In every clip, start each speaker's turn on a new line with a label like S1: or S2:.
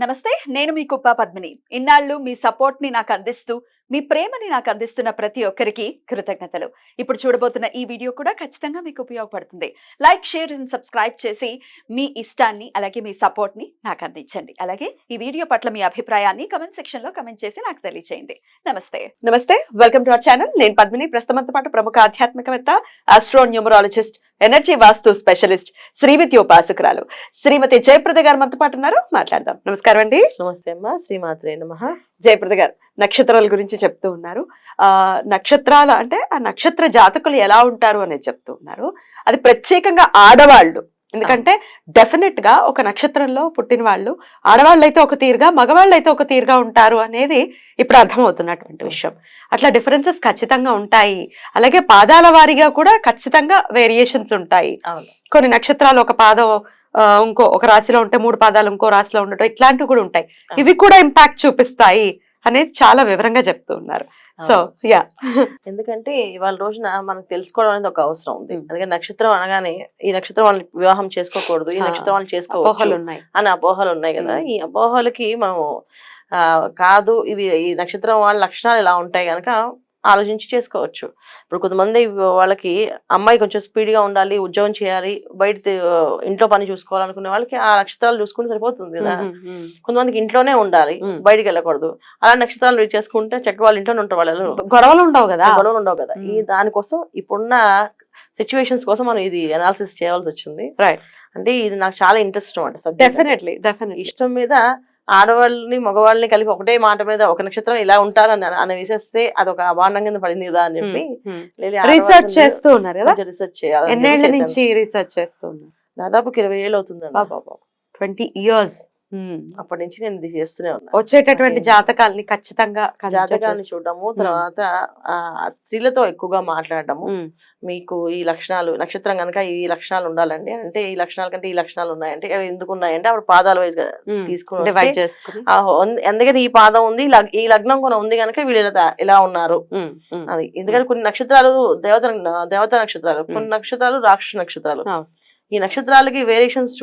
S1: నమస్తే, నేను మీ కుప్ప పద్మిని. ఇన్నాళ్ళు మీ సపోర్ట్ ని నాకు అందిస్తూ, మీ ప్రేమని నాకు అందిస్తున్న ప్రతి ఒక్కరికి కృతజ్ఞతలు. ఇప్పుడు చూడబోతున్న ఈ వీడియో కూడా ఖచ్చితంగా మీకు ఉపయోగపడుతుంది. లైక్, షేర్ అండ్ సబ్స్క్రైబ్ చేసి మీ ఇష్టాన్ని అలాగే మీ సపోర్ట్ ని నాకు అందించండి. అలాగే ఈ వీడియో పట్ల మీ అభిప్రాయాన్ని కమెంట్ సెక్షన్ లో కమెంట్ చేసి నాకు తెలియజేయండి. నమస్తే, వెల్కమ్ టు అవర్ ఛానల్. నేను పద్మిని. ప్రస్తుతంతో పాటు ప్రముఖ ఆధ్యాత్మికవేత్త, ఆస్ట్రో న్యూమరాలజిస్ట్, ఎనర్జీ వాస్తు స్పెషలిస్ట్, శ్రీవిద్యోపాసకురాలు శ్రీమతి జయప్రద గారు మనతో పాటు ఉన్నారు. మాట్లాడదాం. నమస్కారం అండి.
S2: నమస్తే అమ్మా. శ్రీమాత్రే నమః.
S1: జయప్రద గారు నక్షత్రాల గురించి చెప్తూ ఉన్నారు. నక్షత్రాలు అంటే ఆ నక్షత్ర జాతకులు ఎలా ఉంటారు అనేది చెప్తూ ఉన్నారు. అది ప్రత్యేకంగా ఆడవాళ్ళు. ఎందుకంటే డెఫినెట్ గా ఒక నక్షత్రంలో పుట్టిన వాళ్ళు ఆడవాళ్ళు అయితే ఒక తీరుగా, మగవాళ్ళు అయితే ఒక తీరుగా ఉంటారు అనేది ఇప్పుడు అర్థమవుతున్నటువంటి విషయం. అట్లా డిఫరెన్సెస్ ఖచ్చితంగా ఉంటాయి. అలాగే పాదాల వారీగా కూడా ఖచ్చితంగా వేరియేషన్స్ ఉంటాయి. కొన్ని నక్షత్రాలు ఒక పాదం ఒక రాశిలో ఉంటే 3 పాదాలు ఇంకో రాశిలో ఉండటం, ఇట్లాంటివి కూడా ఉంటాయి. ఇవి కూడా ఇంపాక్ట్ చూపిస్తాయి అనేది చాలా వివరంగా చెప్తూ ఉన్నారు. సో యా,
S2: ఎందుకంటే ఇవాళ రోజున మనకు తెలుసుకోవడం అనేది ఒక అవసరం ఉంది. అందుకని నక్షత్రం అనగానే ఈ నక్షత్రం వాళ్ళని వివాహం చేసుకోకూడదు, ఈ నక్షత్రం వాళ్ళని చేసుకోవచ్చు అని అపోహలు ఉన్నాయి కదా. ఈ అపోహలకి మనం కాదు, ఇవి ఈ నక్షత్రం వాళ్ళ లక్షణాలు ఇలా ఉంటాయి కనుక ఆలోచించి చేసుకోవచ్చు. ఇప్పుడు కొంతమంది వాళ్ళకి అమ్మాయి కొంచెం స్పీడ్గా ఉండాలి, ఉద్యోగం చేయాలి, బయట ఇంట్లో పని చూసుకోవాలనుకునే వాళ్ళకి ఆ నక్షత్రాలు చూసుకుంటే సరిపోతుంది కదా. కొంతమందికి ఇంట్లోనే ఉండాలి, బయటికి వెళ్ళకూడదు. అలా నక్షత్రాలు రీచ్ చేసుకుంటే చక్కగా వాళ్ళ ఇంట్లోనే ఉంటారు. వాళ్ళు
S1: గొడవలు ఉండవు
S2: కదా. ఈ దానికోసం ఇప్పుడున్న సిచ్యువేషన్స్ కోసం మనం ఇది అనాలిసిస్ చేయాల్సి వచ్చింది. అంటే ఇది నాకు చాలా ఇంట్రెస్ట్ అనమాట.
S1: డెఫినెట్లీ
S2: ఇష్టం మీద ఆడవాళ్ళని మగవాళ్ళని కలిపి ఒకటే మాట మీద ఒక నక్షత్రం ఇలా ఉంటారని అని వేసేస్తే అదొక అభాండం కింద పడింది కదా అని చెప్పి
S1: రీసెర్చ్ చేస్తూ ఉన్నారు కదా.
S2: రీసెర్చ్ చేయాలి.
S1: ఎన్నేళ్ల నుంచి రీసెర్చ్ చేస్తూ ఉన్నారు?
S2: దాదాపు 20 ఏళ్ళు అవుతుంది.
S1: 20 years.
S2: అప్పటి నుంచి నేను ఇది చేస్తూనే ఉన్నా.
S1: వచ్చేటటువంటి జాతకాలని ఖచ్చితంగా
S2: జాతకాన్ని చూడటము, తర్వాత స్త్రీలతో ఎక్కువగా మాట్లాడటము. మీకు ఈ లక్షణాలు, నక్షత్రం కనుక ఈ లక్షణాలు ఉండాలండి అంటే ఈ లక్షణాల కంటే ఈ లక్షణాలు ఉన్నాయంటే ఎందుకు ఉన్నాయంటే అప్పుడు పాదాల వైజ్ తీసుకుని ఎందుకంటే ఈ పాదం ఉంది, ఈ లగ్నం కూడా ఉంది కనుక వీళ్ళు ఇలా ఉన్నారు అది. ఎందుకంటే కొన్ని నక్షత్రాలు దేవత నక్షత్రాలు, కొన్ని నక్షత్రాలు రాక్షస నక్షత్రాలు. ఈ నక్షత్రాలకి వేరియేషన్స్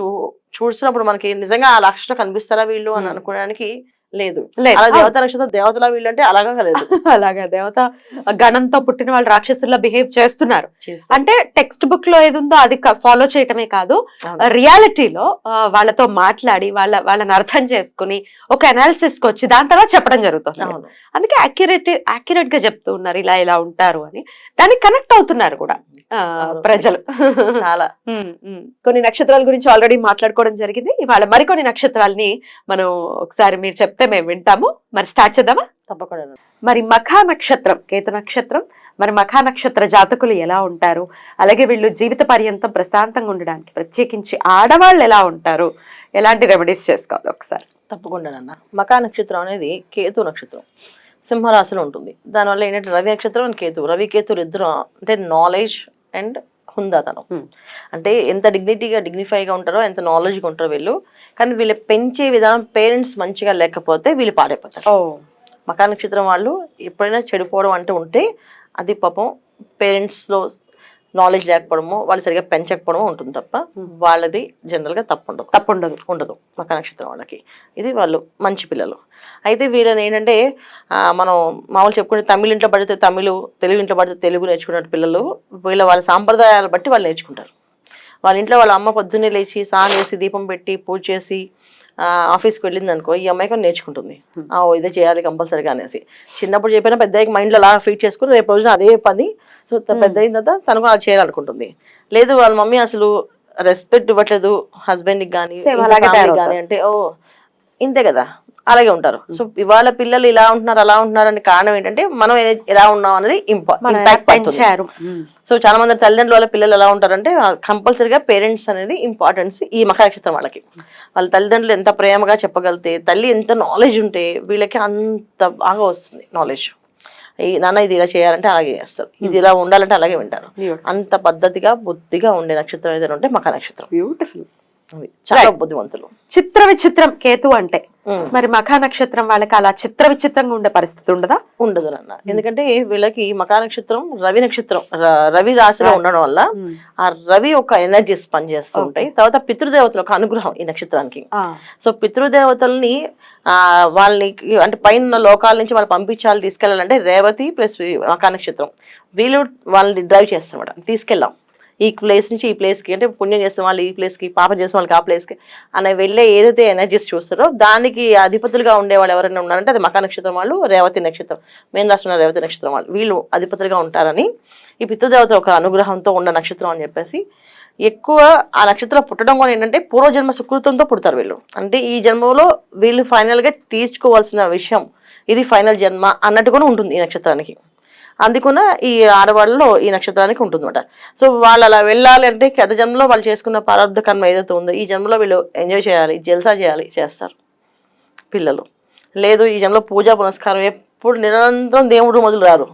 S2: చూసినప్పుడు మనకి నిజంగా ఆ లక్షణం కనిపిస్తారా వీళ్ళు అని అనుకోవడానికి లేదు. అలా దేవత నక్షత్రం దేవతలా వీళ్ళు అంటే అలాగా లేదు.
S1: అలాగా దేవత గణంతో పుట్టిన వాళ్ళు రాక్షసుల్లా బిహేవ్ చేస్తున్నారు అంటే టెక్స్ట్ బుక్ లో ఏది ఉందో అది ఫాలో చేయటమే కాదు, రియాలిటీలో వాళ్ళతో మాట్లాడి వాళ్ళని అర్థం చేసుకుని ఒక అనాలిసిస్ కి వచ్చి దాని తర్వాత చెప్పడం జరుగుతుంది. అందుకే యాక్యురేట్ గా చెప్తూ ఉన్నారు ఇలా ఇలా ఉంటారు అని. దానికి కనెక్ట్ అవుతున్నారు కూడా ప్రజలు చాలా. కొన్ని నక్షత్రాల గురించి ఆల్రెడీ మాట్లాడుకోవడం జరిగింది. ఇవాళ మరికొన్ని నక్షత్రాలని మనం ఒకసారి మీరు చెప్తే మేము వింటాము. మరి స్టార్ట్ చేద్దామా?
S2: తప్పకుండా.
S1: మరి మఖా నక్షత్రం, కేతు నక్షత్రం, మరి మఖా నక్షత్ర జాతకులు ఎలా ఉంటారు, అలాగే వీళ్ళు జీవిత పర్యంతం ప్రశాంతంగా ఉండడానికి ప్రత్యేకించి ఆడవాళ్ళు ఎలా ఉంటారు, ఎలాంటి రెమెడీస్ చేసుకోవాలి ఒకసారి?
S2: తప్పకుండా అన్న. మఖా నక్షత్రం అనేది కేతు నక్షత్రం, సింహరాశిలో ఉంటుంది. దానివల్ల ఏంటంటే రవి నక్షత్రం అండ్ కేతు, రవి కేతులు ఇద్దరు అంటే నాలెడ్జ్ అండ్ హుందాతనం. అంటే ఎంత డిగ్నిఫైగా ఉంటారో, ఎంత నాలెడ్జ్గా ఉంటారో వీళ్ళు. కానీ వీళ్ళు పెంచే విధానం పేరెంట్స్ మంచిగా లేకపోతే వీళ్ళు పాడైపోతారు. మఖా నక్షత్రం వాళ్ళు ఎప్పుడైనా చెడిపోవడం అంటూ ఉంటే అది పాపం పేరెంట్స్లో నాలెడ్జ్ లేకపోవడమో, వాళ్ళు సరిగా పెంచకపోవడమో ఉంటుంది తప్ప వాళ్ళది జనరల్గా తప్పు ఉండదు మఖా నక్షత్రం వాళ్ళకి. ఇది వాళ్ళు మంచి పిల్లలు. అయితే వీళ్ళని ఏంటంటే మనం మామూలు చెప్పుకుంటే తమిళ ఇంట్లో పడితే తమిళ్, తెలుగు ఇంట్లో పడితే తెలుగు నేర్చుకున్న పిల్లలు వాళ్ళ సాంప్రదాయాలు బట్టి వాళ్ళు నేర్చుకుంటారు. వాళ్ళ ఇంట్లో వాళ్ళ అమ్మ పొద్దున్నే లేచి స్నానం చేసి దీపం పెట్టి పూజ చేసి ఆఫీస్కి వెళ్ళింది అనుకో, ఈ అమ్మాయి కూడా నేర్చుకుంటుంది ఇదే చేయాలి కంపల్సరీగా అనేసి. చిన్నప్పుడు చెప్పినా పెద్దకి మైండ్లో అలా ఫీట్ చేసుకుని రేపు రోజున అదే పని. సో పెద్ద అయిన తర్వాత తనకు అలా చేయాలనుకుంటుంది. లేదు వాళ్ళ మమ్మీ అసలు రెస్పెక్ట్ ఇవ్వట్లేదు హస్బెండ్కి కానీ కానీ అంటే ఇంతే కదా, అలాగే ఉంటారు. సో ఇవాళ పిల్లలు ఇలా ఉంటున్నారు అలా ఉంటున్నారు అనే కారణం ఏంటంటే మనం ఎలా ఉన్నాం అనేది ఇంపార్టెంట్. సో చాలా మంది తల్లిదండ్రుల వాళ్ళ పిల్లలు ఎలా ఉంటారంటే కంపల్సరీగా పేరెంట్స్ అనేది ఇంపార్టెన్స్. ఈ మఖా నక్షత్రం వాళ్ళకి వాళ్ళ తల్లిదండ్రులు ఎంత ప్రేమగా చెప్పగలిగితే, తల్లి ఎంత నాలెడ్జ్ ఉంటే వీళ్ళకి అంత బాగా వస్తుంది నాలెడ్జ్. నాన్న ఇది ఇలా చేయాలంటే అలాగే చేస్తారు, ఇది ఇలా ఉండాలంటే అలాగే వింటారు. అంత పద్ధతిగా బుద్ధిగా ఉండే నక్షత్రం ఏదైనా ఉంటే మఖా నక్షత్రం.
S1: బ్యూటిఫుల్,
S2: చాలా బుద్ధివంతులు.
S1: చిత్ర విచిత్రం కేతు అంటే మరి మఖా నక్షత్రం వాళ్ళకి అలా చిత్ర విచిత్రంగా ఉండే పరిస్థితి ఉండదా?
S2: ఉండదు నాన్న. ఎందుకంటే వీళ్ళకి మకా నక్షత్రం రవి నక్షత్రం రవి రాశిలో ఉండడం వల్ల ఆ రవి ఒక ఎనర్జీస్ పనిచేస్తూ ఉంటాయి. తర్వాత పితృదేవతల ఒక అనుగ్రహం ఈ నక్షత్రానికి. సో పితృదేవతల్ని వాళ్ళని అంటే పైన లోకాల నుంచి వాళ్ళు పంపించాలి, తీసుకెళ్ళాలంటే రేవతి ప్లస్ మకా నక్షత్రం వీళ్ళు వాళ్ళని డ్రైవ్ చేస్తారన్నమాట. తీసుకెళ్ళాం ఈ ప్లేస్ నుంచి ఈ ప్లేస్కి, అంటే పుణ్యం చేసిన వాళ్ళు ఈ ప్లేస్కి, పాపం చేసిన వాళ్ళకి ఆ ప్లేస్కి అనే వెళ్ళే ఏదైతే ఎనర్జీస్ చూస్తారో దానికి అధిపతులుగా ఉండేవాళ్ళు ఎవరైనా ఉన్నారంటే అది మకా నక్షత్రం వాళ్ళు, రేవతి నక్షత్రం, మెయిన్ రాష్ట్రంలో రేవతి నక్షత్రం వాళ్ళు, వీళ్ళు అధిపతులుగా ఉంటారని ఈ పితృదేవత ఒక అనుగ్రహంతో ఉన్న నక్షత్రం అని చెప్పేసి ఎక్కువ ఆ నక్షత్రం పుట్టడం కూడా ఏంటంటే పూర్వజన్మ సుకృతంతో పుడతారు వీళ్ళు. అంటే ఈ జన్మలో వీళ్ళు ఫైనల్గా తీర్చుకోవాల్సిన విషయం ఇది ఫైనల్ జన్మ అన్నట్టు కూడా ఉంటుంది ఈ నక్షత్రానికి. అందుకున్న ఈ ఆడవాళ్ళలో ఈ నక్షత్రానికి ఉంటుందన్నమాట. సో వాళ్ళు అలా వెళ్ళాలి అంటే గత జన్మలో వాళ్ళు చేసుకున్న ప్రారంభ కర్మ ఏదైతే ఉందో ఈ జన్మలో వీళ్ళు ఎంజాయ్ చేయాలి, జల్సా చేయాలి, చేస్తారు పిల్లలు. లేదు ఈ జన్మలో పూజా పునస్కారం ఎప్పుడు నిరంతరం దేవుడు మొదలు రారు.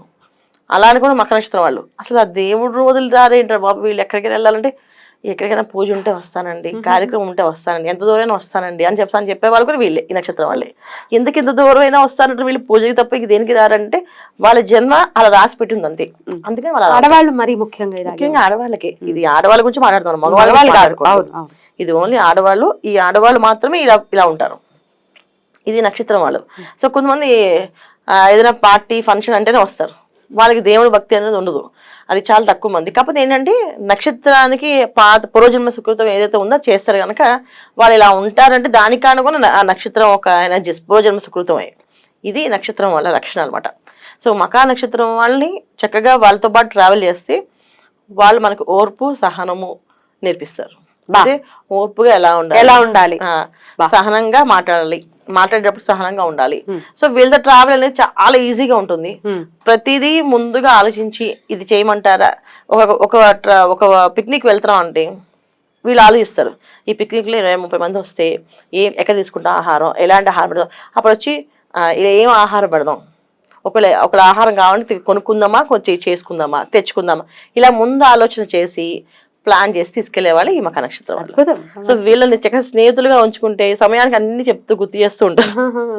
S2: అలా అని కూడా మకర నక్షత్రం వాళ్ళు అసలు ఆ దేవుడు వదిలి రారేంటారు బాబు, వీళ్ళు ఎక్కడికైనా వెళ్ళాలంటే ఎక్కడికైనా పూజ ఉంటే వస్తానండి, కార్యక్రమం ఉంటే వస్తానండి, ఎంత దూరమైనా వస్తానండి అని చెప్పే వాళ్ళు కూడా వీళ్ళే ఈ నక్షత్రం వాళ్ళే. ఎందుకు ఇంత దూరమైనా వస్తానంటే వీళ్ళు పూజకి తప్ప ఇక దేనికి రారంటే వాళ్ళ జన్మ అలా రాసి పెట్టింది అంతే. అందుకని వాళ్ళ
S1: ఆడవాళ్ళు మరి ముఖ్యంగా
S2: ఆడవాళ్ళకి, ఇది ఆడవాళ్ళ గురించి మాట్లాడుతున్నాం, మగవాళ్ళు కాదు, ఇది ఓన్లీ ఆడవాళ్ళు. ఈ ఆడవాళ్ళు మాత్రమే ఇలా ఉంటారు. ఇది నక్షత్రం వాళ్ళు. సో కొంతమంది ఏదైనా పార్టీ ఫంక్షన్ అంటేనే వస్తారు, వాళ్ళకి దేవుడు భక్తి అనేది ఉండదు, అది చాలా తక్కువ మంది. కాకపోతే ఏంటంటే నక్షత్రానికి పూర్వజన్మ సుకృతం ఏదైతే ఉందో చేస్తారు కనుక వాళ్ళు ఇలా ఉంటారంటే దానికి కానుకొని ఆ నక్షత్రం ఒక ఎనర్జీస్ పూర్వజన్మ సుకృతమే. ఇది నక్షత్రం వాళ్ళ లక్షణం అనమాట. సో మకా నక్షత్రం వాళ్ళని చక్కగా వాళ్ళతో పాటు ట్రావెల్ చేస్తే వాళ్ళు మనకు ఓర్పు సహనము నేర్పిస్తారు. అంటే ఓర్పుగా ఎలా ఉండాలి, సహనంగా మాట్లాడేటప్పుడు సహనంగా ఉండాలి. సో వీళ్ళతో ట్రావెల్ అనేది చాలా ఈజీగా ఉంటుంది. ప్రతిదీ ముందుగా ఆలోచించి ఇది చేయమంటారా, ఒక పిక్నిక్ వెళ్తున్నాం అంటే వీళ్ళు ఆలోచిస్తారు ఈ పిక్నిక్లో 20-30 మంది వస్తే ఎక్కడ తీసుకుంటాం ఆహారం, ఎలాంటి ఆహారం పెడదాం, అప్పుడు వచ్చి ఏం ఆహారం పెడదాం, ఒకవేళ ఆహారం కావాలంటే కొనుక్కుందామా, కొంచెం చేసుకుందామా, తెచ్చుకుందామా, ఇలా ముందు ఆలోచన చేసి ప్లాన్ చేసి తీసుకెళ్లే వాళ్ళు ఈ మకా నక్షత్రం వాళ్ళు. సో వీళ్ళని చక్కగా స్నేహితులుగా ఉంచుకుంటే సమయానికి అన్ని చెప్తూ గుర్తు చేస్తూ ఉంటారు.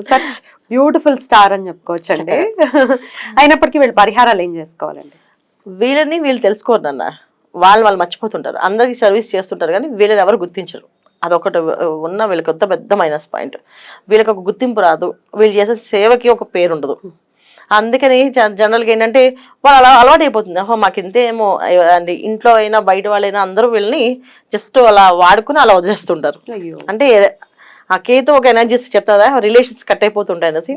S1: సచ్ బ్యూటిఫుల్ స్టార్ అని చెప్పుకోవచ్చు అండి. అయినప్పటికీ వీళ్ళు పరిహారాలు ఏం చేసుకోవాలండి?
S2: వీళ్ళు తెలుసుకోరు అన్న, వాళ్ళు మర్చిపోతుంటారు, అందరికి సర్వీస్ చేస్తుంటారు కానీ వీళ్ళని ఎవరు గుర్తించరు. అదొకటి ఉన్న వీళ్ళకి పెద్ద మైనస్ పాయింట్. వీళ్ళకి ఒక గుర్తింపు రాదు, వీళ్ళు చేసే సేవకి ఒక పేరు ఉండదు. అందుకని జనరల్గా ఏంటంటే వాళ్ళు అలా అలవాటు అయిపోతుంది. మాకు ఇంతేమో అండి, ఇంట్లో అయినా బయట వాళ్ళైనా అందరూ వీళ్ళని జస్ట్ అలా వాడుకుని అలా వదిలేస్తుంటారు. అంటే ఆ కేతో ఒక ఎనర్జీస్ చెప్తుందా రిలేషన్స్ కట్ అయిపోతుంటాయి అనేసి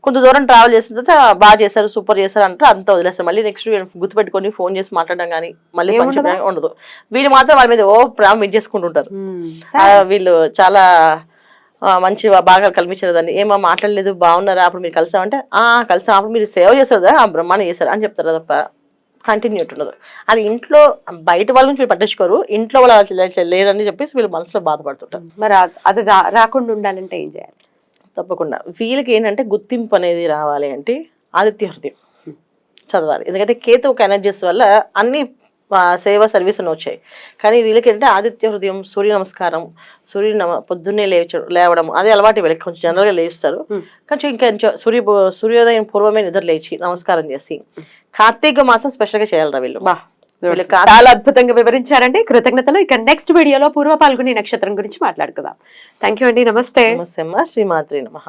S2: కొంత దూరం ట్రావెల్ చేసిన తర్వాత బాగా చేశారు, సూపర్ చేశారు అంటారు, అంతా వదిలేస్తారు. మళ్ళీ నెక్స్ట్ గుర్తుపెట్టుకొని ఫోన్ చేసి మాట్లాడడం కానీ మళ్ళీ ఉండదు. వీళ్ళు మాత్రం వాళ్ళ మీద ప్రేమ చేసుకుంటుంటారు. వీళ్ళు చాలా మంచి బాగా కల్పించారు దాన్ని, ఏమో మాట్లాడలేదు బాగున్నారా, అప్పుడు మీరు కలిసామంటే కలిసాం, అప్పుడు మీరు సేవ చేస్తారు బ్రహ్మాండం చేశారు అని చెప్తారు తప్ప కంటిన్యూటీ ఉండదు. అది ఇంట్లో బయట వాళ్ళ నుంచి పట్టించుకోరు, ఇంట్లో వాళ్ళు లేరని చెప్పేసి వీళ్ళు మనసులో బాధపడుతుంటారు.
S1: మరి అది రాకుండా ఉండాలంటే ఏం చేయాలి?
S2: తప్పకుండా వీళ్ళకి ఏంటంటే గుర్తింపు అనేది రావాలి అంటే ఆదిత్య హృదయం చదవాలి. ఎందుకంటే కేతు ఒక ఎనర్జీస్ వల్ల అన్ని సేవ సర్వీస్ అని వచ్చాయి. కానీ వీళ్ళకి ఏంటంటే ఆదిత్య హృదయం, సూర్య నమస్కారం, పొద్దున్నే లేవడం అది అలవాటు. వీళ్ళకి కొంచెం జనరల్గా లేస్తారు, కొంచెం ఇంకా సూర్యోదయం పూర్వమే నిద్ర లేచి నమస్కారం చేసి కార్తీక మాసం స్పెషల్గా చేయాలరా వీళ్ళు.
S1: చాలా అద్భుతంగా వివరించారండి, కృతజ్ఞతలు. ఇక నెక్స్ట్ వీడియోలో పూర్వ పాల్గొనే నక్షత్రం గురించి మాట్లాడుకుందాం. థ్యాంక్ యూ అండి, నమస్తే.
S2: నమస్తే అమ్మ, శ్రీమాత్రే నమః.